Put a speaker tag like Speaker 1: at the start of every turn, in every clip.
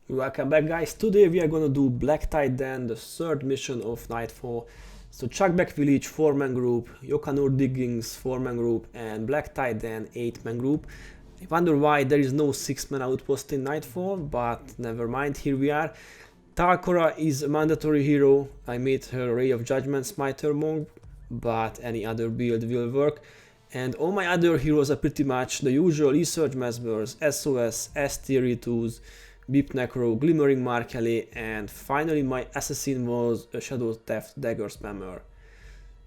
Speaker 1: Welcome back, guys. Today we are gonna do Blacktide, then the third mission of Nightfall. So Chuckback Village 4-man group, Yokanur Diggings 4-man group, and Blacktide then 8-man group. I wonder why there is no 6-man outpost in Nightfall, but never mind, here we are. Talcora is a mandatory hero. I made her Ray of Judgment Smiter monk, but any other build will work. And all my other heroes are pretty much the usual research mesmers, SOS, ST-2s, Beep Necro, Glimmering Markele, and finally my assassin was a Shadow Theft dagger spammer.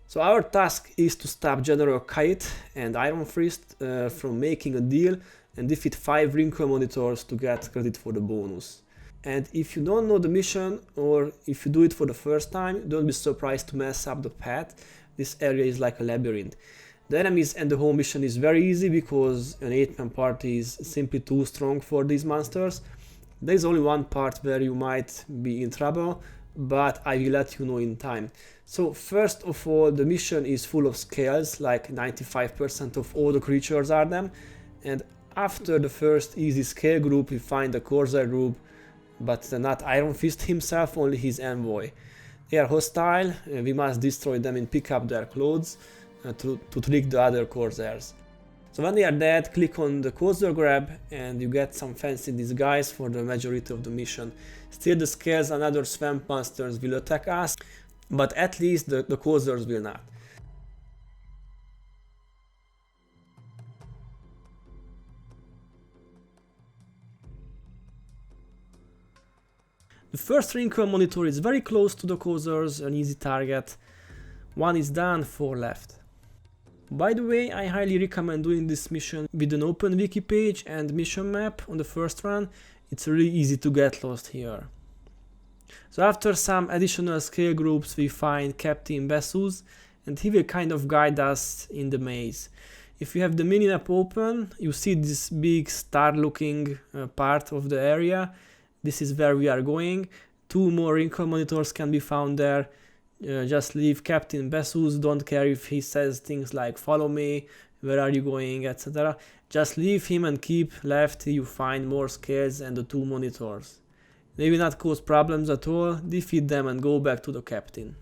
Speaker 1: So our task is to stop General Kite and Ironfist from making a deal and defeat 5 Rinkhal Monitors to get credit for the bonus. And if you don't know the mission, or if you do it for the first time, don't be surprised to mess up the path. This area is like a labyrinth. The enemies and the whole mission is very easy because an 8-man party is simply too strong for these monsters. There is only one part where you might be in trouble, but I will let you know in time. So first of all, the mission is full of scales, like 95% of all the creatures are them. And after the first easy scale group, we find the corsair group, but not Ironfist himself, only his envoy. They are hostile, we must destroy them and pick up their clothes to trick the other corsairs. So when they are dead, click on the corsair grab and you get some fancy disguise for the majority of the mission. Still the scales and other swamp monsters will attack us, but at least the corsairs will not. The first Rinkhal Monitor is very close to the corsairs, an easy target. 1 is done, 4 left. By the way, I highly recommend doing this mission with an open wiki page and mission map on the first run. It's really easy to get lost here. So after some additional scale groups, we find Captain Bessus, and he will kind of guide us in the maze. If you have the minimap open, you see this big star looking part of the area. This is where we are going. 2 more Rinkhal Monitors can be found there. Just leave Captain Bessus, don't care if he says things like follow me, where are you going, etc. Just leave him and keep left till you find more scales and the 2 monitors. They will not cause problems at all, defeat them and go back to the captain.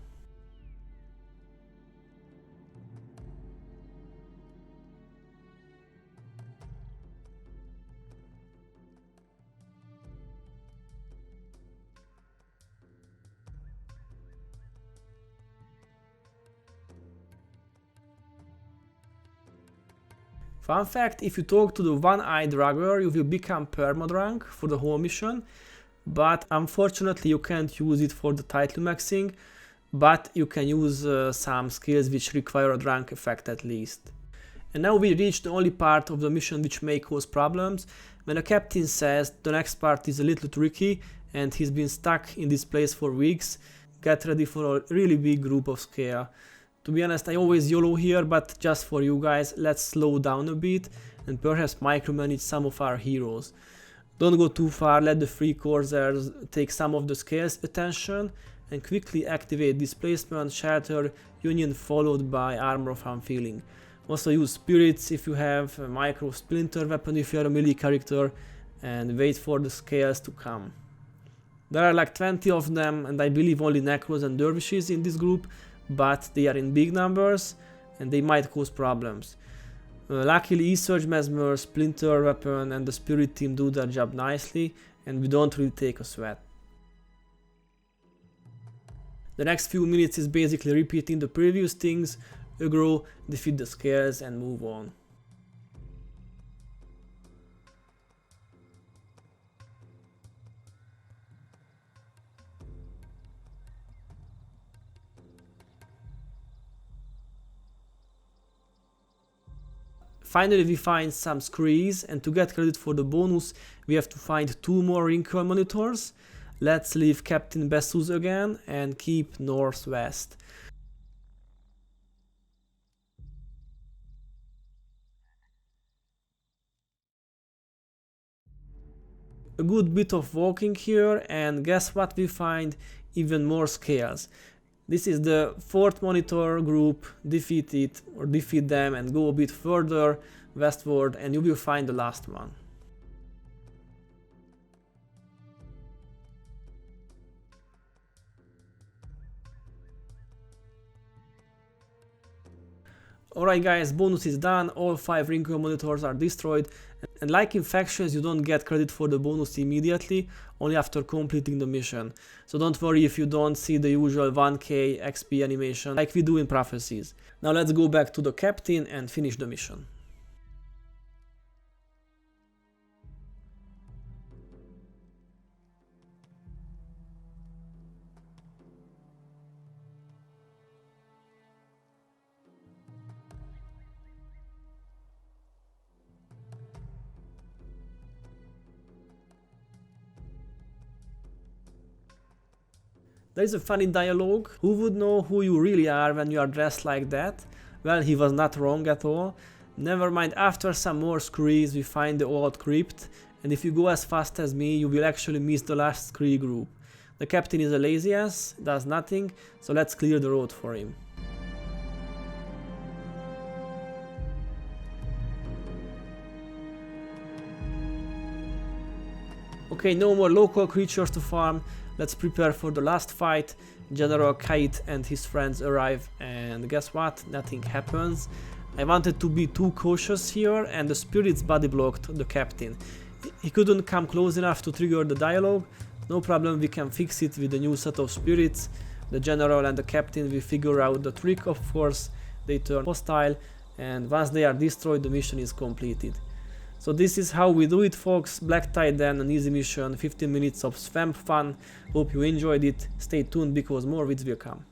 Speaker 1: Fun fact, if you talk to the one-eyed dagger, you will become permadrunk for the whole mission, but unfortunately you can't use it for the title maxing, but you can use some skills which require a drunk effect at least. And now we reach the only part of the mission which may cause problems, when the captain says the next part is a little tricky and he's been stuck in this place for weeks. Get ready for a really big group of scale. To be honest, I always YOLO here, but just for you guys, let's slow down a bit and perhaps micromanage some of our heroes. Don't go too far, let the 3 corsairs take some of the scales attention and quickly activate displacement, shelter, union followed by armor of unfeeling. Also use spirits if you have, a micro splinter weapon if you are a melee character, and wait for the scales to come. There are like 20 of them, and I believe only necros and dervishes in this group, but they are in big numbers and they might cause problems. Luckily E-Surge Mesmer, Splinter Weapon and the Spirit team do their job nicely and we don't really take a sweat. The next few minutes is basically repeating the previous things: aggro, defeat the scales and move on. Finally we find some screes, and to get credit for the bonus we have to find 2 more Rinkhal Monitors. Let's leave Captain Bessus again and keep northwest. A good bit of walking here, and guess what we find? Even more scales. This is the 4th monitor group. Defeat it or defeat them and go a bit further westward and you will find the last one. Alright guys, bonus is done, all 5 Rinkhal monitors are destroyed, and like in factions you don't get credit for the bonus immediately, only after completing the mission. So don't worry if you don't see the usual 1k XP animation like we do in Prophecies. Now let's go back to the captain and finish the mission. There is a funny dialogue. Who would know who you really are when you are dressed like that? Well, he was not wrong at all. Never mind, after some more screes we find the old crypt, and if you go as fast as me you will actually miss the last scree group. The captain is a lazy ass, does nothing, so let's clear the road for him. Okay, no more local creatures to farm. Let's prepare for the last fight. General Kite and his friends arrive, and guess what? Nothing happens. I wanted to be too cautious here, and the spirit's body blocked the captain. He couldn't come close enough to trigger the dialogue. No problem, we can fix it with the new set of spirits. The general and the captain will figure out the trick, of course. They turn hostile, and once they are destroyed the mission is completed. So this is how we do it, folks. Blacktide then, an easy mission, 15 minutes of swamp fun. Hope you enjoyed it. Stay tuned because more vids will come.